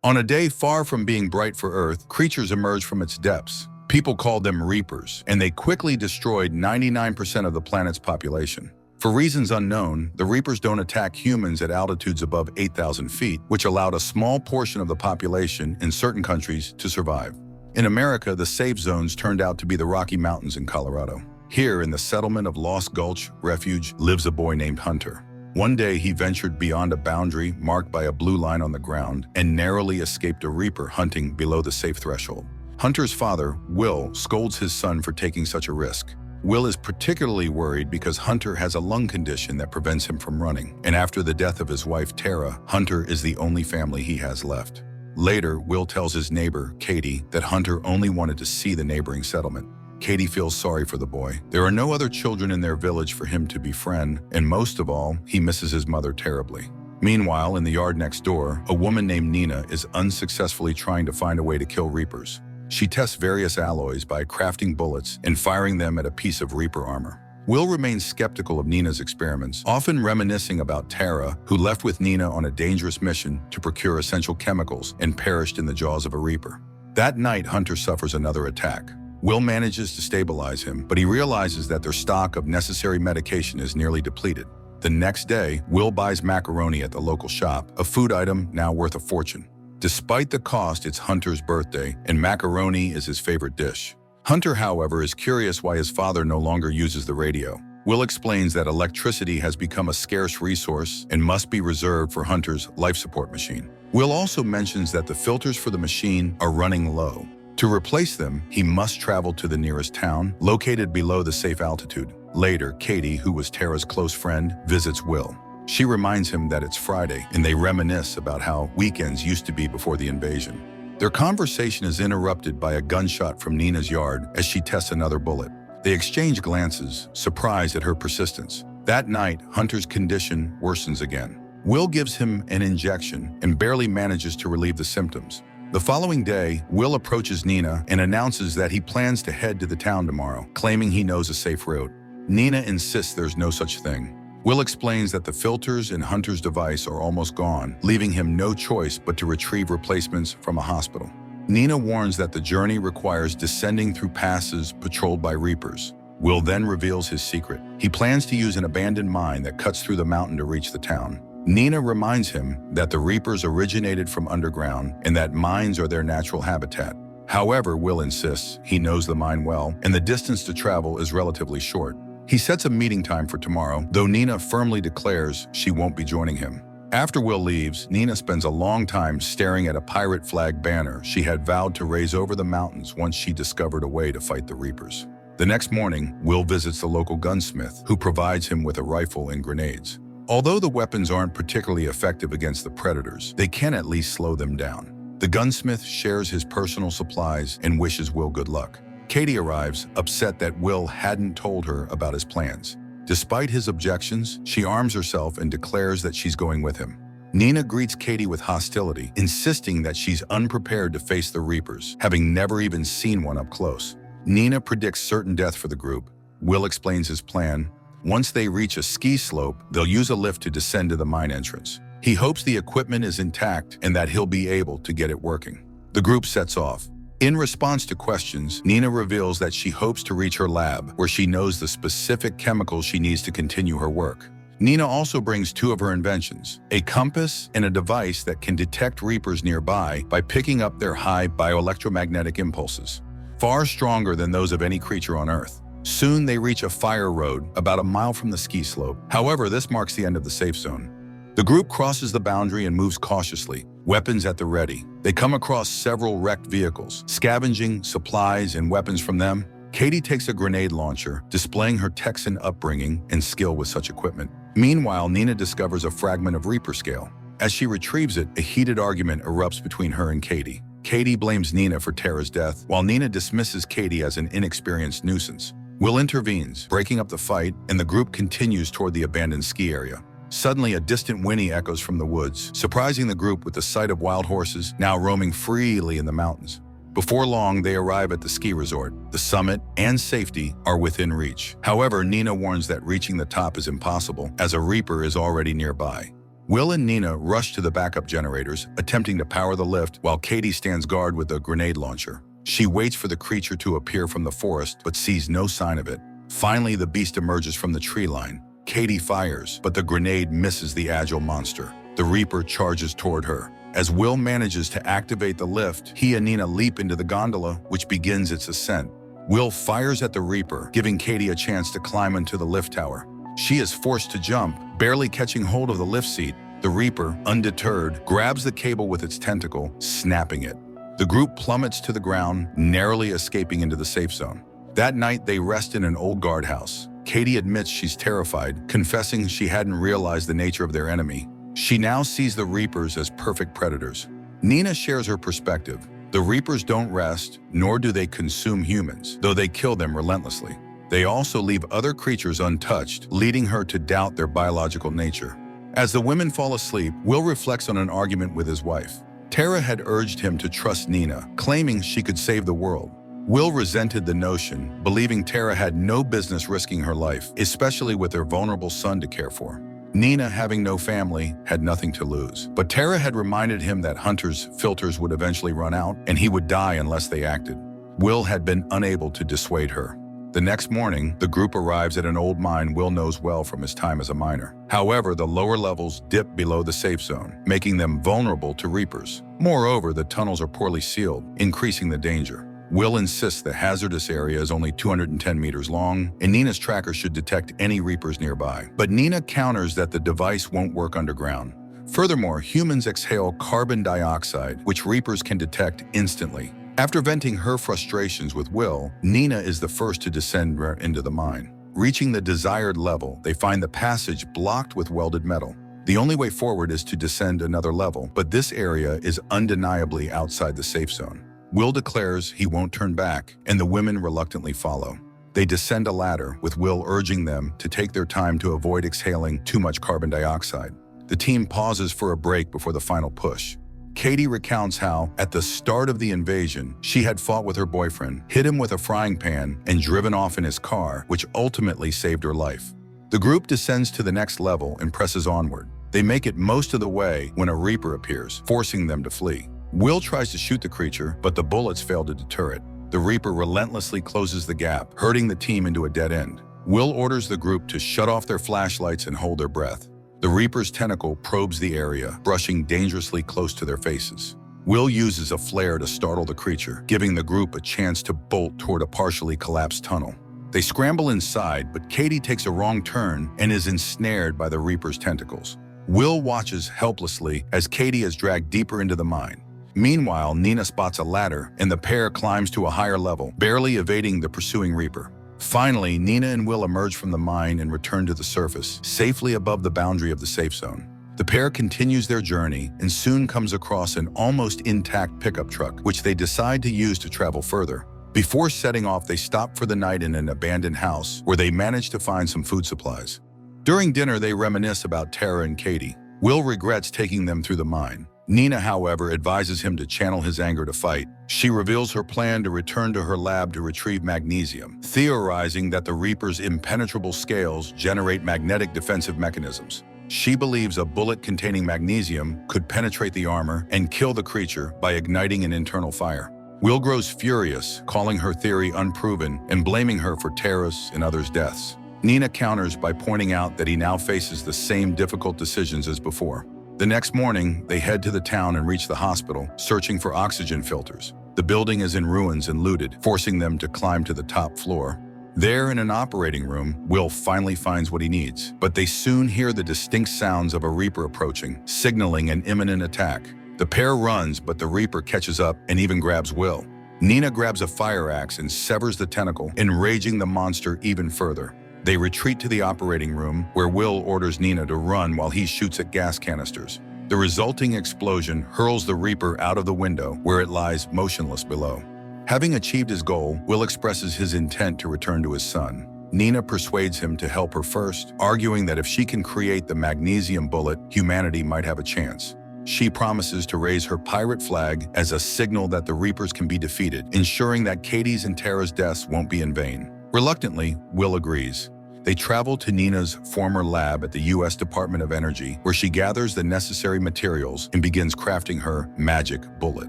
On a day far from being bright for Earth, creatures emerged from its depths. People called them reapers, and they quickly destroyed 99% of the planet's population. For reasons unknown, the reapers don't attack humans at altitudes above 8,000 feet, which allowed a small portion of the population in certain countries to survive. In America, the safe zones turned out to be the Rocky Mountains in Colorado. Here, in the settlement of Lost Gulch Refuge, lives a boy named Hunter. One day, he ventured beyond a boundary marked by a blue line on the ground and narrowly escaped a reaper hunting below the safe threshold. Hunter's father, Will, scolds his son for taking such a risk. Will is particularly worried because Hunter has a lung condition that prevents him from running, and after the death of his wife, Tara, Hunter is the only family he has left. Later, Will tells his neighbor, Katie, that Hunter only wanted to see the neighboring settlement. Katie feels sorry for the boy. There are no other children in their village for him to befriend, and most of all, he misses his mother terribly. Meanwhile, in the yard next door, a woman named Nina is unsuccessfully trying to find a way to kill reapers. She tests various alloys by crafting bullets and firing them at a piece of reaper armor. Will remains skeptical of Nina's experiments, often reminiscing about Tara, who left with Nina on a dangerous mission to procure essential chemicals and perished in the jaws of a reaper. That night, Hunter suffers another attack. Will manages to stabilize him, but he realizes that their stock of necessary medication is nearly depleted. The next day, Will buys macaroni at the local shop, a food item now worth a fortune. Despite the cost, it's Hunter's birthday, and macaroni is his favorite dish. Hunter, however, is curious why his father no longer uses the radio. Will explains that electricity has become a scarce resource and must be reserved for Hunter's life support machine. Will also mentions that the filters for the machine are running low. To replace them, he must travel to the nearest town, located below the safe altitude. Later, Katie, who was Tara's close friend, visits Will. She reminds him that it's Friday, and they reminisce about how weekends used to be before the invasion. Their conversation is interrupted by a gunshot from Nina's yard as she tests another bullet. They exchange glances, surprised at her persistence. That night, Hunter's condition worsens again. Will gives him an injection and barely manages to relieve the symptoms. The following day, Will approaches Nina and announces that he plans to head to the town tomorrow, claiming he knows a safe route. Nina insists there's no such thing. Will explains that the filters in Hunter's device are almost gone, leaving him no choice but to retrieve replacements from a hospital. Nina warns that the journey requires descending through passes patrolled by reapers. Will then reveals his secret. He plans to use an abandoned mine that cuts through the mountain to reach the town. Nina reminds him that the reapers originated from underground and that mines are their natural habitat. However, Will insists he knows the mine well and the distance to travel is relatively short. He sets a meeting time for tomorrow, though Nina firmly declares she won't be joining him. After Will leaves, Nina spends a long time staring at a pirate flag banner she had vowed to raise over the mountains once she discovered a way to fight the reapers. The next morning, Will visits the local gunsmith, who provides him with a rifle and grenades. Although the weapons aren't particularly effective against the predators, they can at least slow them down. The gunsmith shares his personal supplies and wishes Will good luck. Katie arrives, upset that Will hadn't told her about his plans. Despite his objections, she arms herself and declares that she's going with him. Nina greets Katie with hostility, insisting that she's unprepared to face the reapers, having never even seen one up close. Nina predicts certain death for the group. Will explains his plan. Once they reach a ski slope, they'll use a lift to descend to the mine entrance. He hopes the equipment is intact and that he'll be able to get it working. The group sets off. In response to questions, Nina reveals that she hopes to reach her lab, where she knows the specific chemicals she needs to continue her work. Nina also brings two of her inventions, a compass and a device that can detect reapers nearby by picking up their high bioelectromagnetic impulses, far stronger than those of any creature on Earth. Soon they reach a fire road about a mile from the ski slope. However, this marks the end of the safe zone. The group crosses the boundary and moves cautiously, weapons at the ready. They come across several wrecked vehicles, scavenging supplies and weapons from them. Katie takes a grenade launcher, displaying her Texan upbringing and skill with such equipment. Meanwhile, Nina discovers a fragment of Reaper scale. As she retrieves it, a heated argument erupts between her and Katie. Katie blames Nina for Tara's death, while Nina dismisses Katie as an inexperienced nuisance. Will intervenes, breaking up the fight, and the group continues toward the abandoned ski area. Suddenly, a distant whinny echoes from the woods, surprising the group with the sight of wild horses now roaming freely in the mountains. Before long, they arrive at the ski resort. The summit and safety are within reach. However, Nina warns that reaching the top is impossible, as a reaper is already nearby. Will and Nina rush to the backup generators, attempting to power the lift while Katie stands guard with a grenade launcher. She waits for the creature to appear from the forest, but sees no sign of it. Finally, the beast emerges from the tree line. Katie fires, but the grenade misses the agile monster. The Reaper charges toward her. As Will manages to activate the lift, he and Nina leap into the gondola, which begins its ascent. Will fires at the Reaper, giving Katie a chance to climb into the lift tower. She is forced to jump, barely catching hold of the lift seat. The Reaper, undeterred, grabs the cable with its tentacle, snapping it. The group plummets to the ground, narrowly escaping into the safe zone. That night, they rest in an old guardhouse. Katie admits she's terrified, confessing she hadn't realized the nature of their enemy. She now sees the Reapers as perfect predators. Nina shares her perspective. The Reapers don't rest, nor do they consume humans, though they kill them relentlessly. They also leave other creatures untouched, leading her to doubt their biological nature. As the women fall asleep, Will reflects on an argument with his wife. Tara had urged him to trust Nina, claiming she could save the world. Will resented the notion, believing Tara had no business risking her life, especially with her vulnerable son to care for. Nina, having no family, had nothing to lose. But Tara had reminded him that Hunter's filters would eventually run out, and he would die unless they acted. Will had been unable to dissuade her. The next morning, the group arrives at an old mine Will knows well from his time as a miner. However, the lower levels dip below the safe zone, making them vulnerable to Reapers. Moreover, the tunnels are poorly sealed, increasing the danger. Will insists the hazardous area is only 210 meters long, and Nina's tracker should detect any Reapers nearby. But Nina counters that the device won't work underground. Furthermore, humans exhale carbon dioxide, which Reapers can detect instantly. After venting her frustrations with Will, Nina is the first to descend into the mine. Reaching the desired level, they find the passage blocked with welded metal. The only way forward is to descend another level, but this area is undeniably outside the safe zone. Will declares he won't turn back, and the women reluctantly follow. They descend a ladder, with Will urging them to take their time to avoid exhaling too much carbon dioxide. The team pauses for a break before the final push. Katie recounts how, at the start of the invasion, she had fought with her boyfriend, hit him with a frying pan, and driven off in his car, which ultimately saved her life. The group descends to the next level and presses onward. They make it most of the way when a Reaper appears, forcing them to flee. Will tries to shoot the creature, but the bullets fail to deter it. The Reaper relentlessly closes the gap, herding the team into a dead end. Will orders the group to shut off their flashlights and hold their breath. The Reaper's tentacle probes the area, brushing dangerously close to their faces. Will uses a flare to startle the creature, giving the group a chance to bolt toward a partially collapsed tunnel. They scramble inside, but Katie takes a wrong turn and is ensnared by the Reaper's tentacles. Will watches helplessly as Katie is dragged deeper into the mine. Meanwhile, Nina spots a ladder, and the pair climbs to a higher level, barely evading the pursuing Reaper. Finally, Nina and Will emerge from the mine and return to the surface, safely above the boundary of the safe zone. The pair continues their journey and soon comes across an almost intact pickup truck, which they decide to use to travel further. Before setting off, they stop for the night in an abandoned house, where they manage to find some food supplies. During dinner, they reminisce about Tara and Katie. Will regrets taking them through the mine. Nina, however, advises him to channel his anger to fight. She reveals her plan to return to her lab to retrieve magnesium, theorizing that the Reaper's impenetrable scales generate magnetic defensive mechanisms. She believes a bullet containing magnesium could penetrate the armor and kill the creature by igniting an internal fire. Will grows furious, calling her theory unproven and blaming her for Tara's and others' deaths. Nina counters by pointing out that he now faces the same difficult decisions as before. The next morning, they head to the town and reach the hospital, searching for oxygen filters. The building is in ruins and looted, forcing them to climb to the top floor. There, in an operating room, Will finally finds what he needs, but they soon hear the distinct sounds of a Reaper approaching, signaling an imminent attack. The pair runs, but the Reaper catches up and even grabs Will. Nina grabs a fire axe and severs the tentacle, enraging the monster even further. They retreat to the operating room, where Will orders Nina to run while he shoots at gas canisters. The resulting explosion hurls the Reaper out of the window, where it lies motionless below. Having achieved his goal, Will expresses his intent to return to his son. Nina persuades him to help her first, arguing that if she can create the magnesium bullet, humanity might have a chance. She promises to raise her pirate flag as a signal that the Reapers can be defeated, ensuring that Katie's and Tara's deaths won't be in vain. Reluctantly, Will agrees. They travel to Nina's former lab at the U.S. Department of Energy, where she gathers the necessary materials and begins crafting her magic bullet.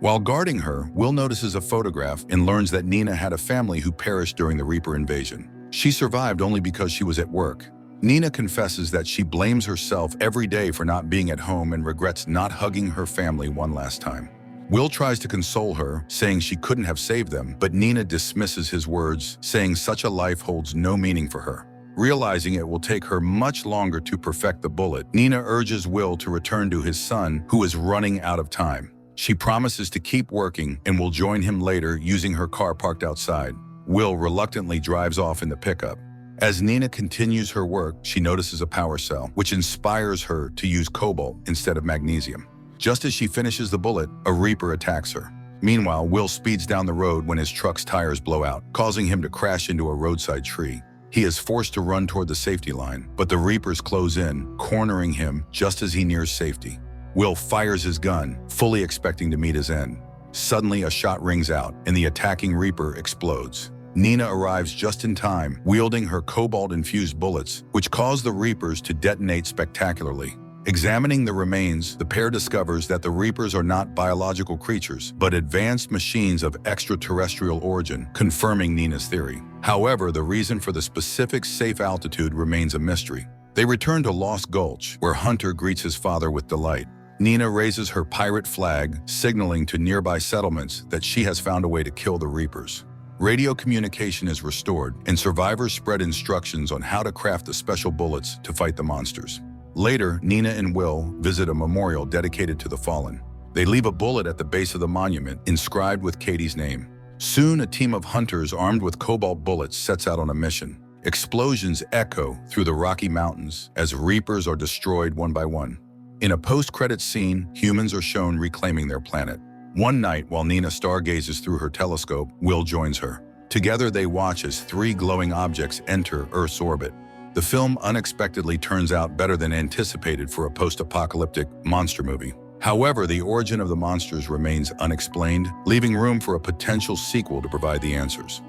While guarding her, Will notices a photograph and learns that Nina had a family who perished during the Reaper invasion. She survived only because she was at work. Nina confesses that she blames herself every day for not being at home and regrets not hugging her family one last time. Will tries to console her, saying she couldn't have saved them, but Nina dismisses his words, saying such a life holds no meaning for her. Realizing it will take her much longer to perfect the bullet, Nina urges Will to return to his son, who is running out of time. She promises to keep working and will join him later using her car parked outside. Will reluctantly drives off in the pickup. As Nina continues her work, she notices a power cell, which inspires her to use cobalt instead of magnesium. Just as she finishes the bullet, a Reaper attacks her. Meanwhile, Will speeds down the road when his truck's tires blow out, causing him to crash into a roadside tree. He is forced to run toward the safety line, but the Reapers close in, cornering him just as he nears safety. Will fires his gun, fully expecting to meet his end. Suddenly, a shot rings out, and the attacking Reaper explodes. Nina arrives just in time, wielding her cobalt-infused bullets, which cause the Reapers to detonate spectacularly. Examining the remains, the pair discovers that the Reapers are not biological creatures, but advanced machines of extraterrestrial origin, confirming Nina's theory. However, the reason for the specific safe altitude remains a mystery. They return to Lost Gulch, where Hunter greets his father with delight. Nina raises her pirate flag, signaling to nearby settlements that she has found a way to kill the Reapers. Radio communication is restored, and survivors spread instructions on how to craft the special bullets to fight the monsters. Later, Nina and Will visit a memorial dedicated to the fallen. They leave a bullet at the base of the monument, inscribed with Katie's name. Soon, a team of hunters armed with cobalt bullets sets out on a mission. Explosions echo through the Rocky Mountains as Reapers are destroyed one by one. In a post-credits scene, humans are shown reclaiming their planet. One night, while Nina stargazes through her telescope, Will joins her. Together, they watch as 3 glowing objects enter Earth's orbit. The film unexpectedly turns out better than anticipated for a post-apocalyptic monster movie. However, the origin of the monsters remains unexplained, leaving room for a potential sequel to provide the answers.